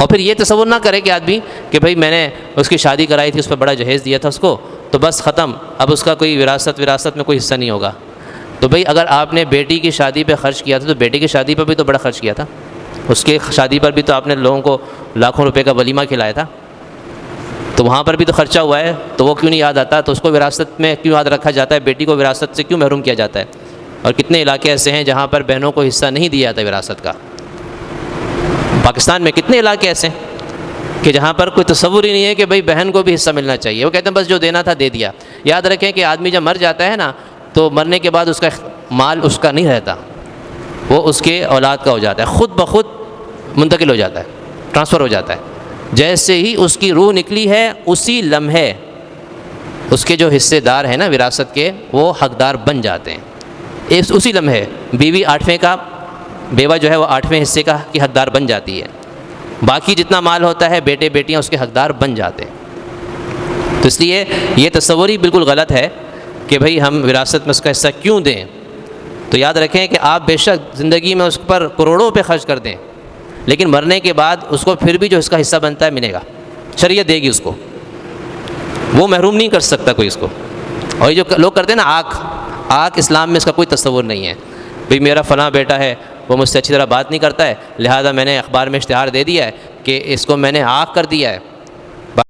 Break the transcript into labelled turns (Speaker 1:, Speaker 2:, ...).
Speaker 1: اور پھر یہ تصور نہ کرے کہ آدمی کہ بھائی میں نے اس کی شادی کرائی تھی، اس پہ بڑا جہیز دیا تھا اس کو، تو بس ختم، اب اس کا کوئی وراثت میں کوئی حصہ نہیں ہوگا۔ تو بھئی اگر آپ نے بیٹی کی شادی پہ خرچ کیا تھا تو بیٹی کی شادی پر بھی تو بڑا خرچ کیا تھا، اس کے شادی پر بھی تو آپ نے لوگوں کو لاکھوں روپے کا ولیمہ کھلایا تھا، تو وہاں پر بھی تو خرچہ ہوا ہے، تو وہ کیوں نہیں یاد آتا؟ تو اس کو وراثت میں کیوں یاد رکھا جاتا ہے؟ بیٹی کو وراثت سے کیوں محروم کیا جاتا ہے؟ اور کتنے علاقے ایسے ہیں جہاں پر بہنوں کو حصہ نہیں دیا جاتا وراثت کا؟ پاکستان میں کتنے علاقے ایسے ہیں کہ جہاں پر کوئی تصور ہی نہیں ہے کہ بھئی بہن کو بھی حصہ ملنا چاہیے، وہ کہتے ہیں بس جو دینا تھا دے دیا۔ یاد رکھیں کہ آدمی جب مر جاتا ہے نا تو مرنے کے بعد اس کا مال اس کا نہیں رہتا، وہ اس کے اولاد کا ہو جاتا ہے، خود بخود منتقل ہو جاتا ہے، ٹرانسفر ہو جاتا ہے۔ جیسے ہی اس کی روح نکلی ہے اسی لمحے اس کے جو حصے دار ہیں نا وراثت کے، وہ حقدار بن جاتے ہیں، اسی لمحے بیوی 8ویں کا، بیوہ جو ہے وہ 8ویں حصے کا کی حقدار بن جاتی ہے، باقی جتنا مال ہوتا ہے بیٹے بیٹیاں اس کے حقدار بن جاتے ہیں۔ تو اس لیے یہ تصور ہی بالکل غلط ہے کہ بھئی ہم وراثت میں اس کا حصہ کیوں دیں۔ تو یاد رکھیں کہ آپ بے شک زندگی میں اس پر کروڑوں پہ خرچ کر دیں، لیکن مرنے کے بعد اس کو پھر بھی جو اس کا حصہ بنتا ہے ملے گا، شریعت دے گی اس کو، وہ محروم نہیں کر سکتا کوئی اس کو۔ اور یہ جو لوگ کرتے ہیں نا آنکھ اسلام میں اس کا کوئی تصور نہیں ہے، بھئی میرا فلاں بیٹا ہے وہ مجھ سے اچھی طرح بات نہیں کرتا ہے، لہذا میں نے اخبار میں اشتہار دے دیا ہے کہ اس کو میں نے آنکھ کر دیا ہے،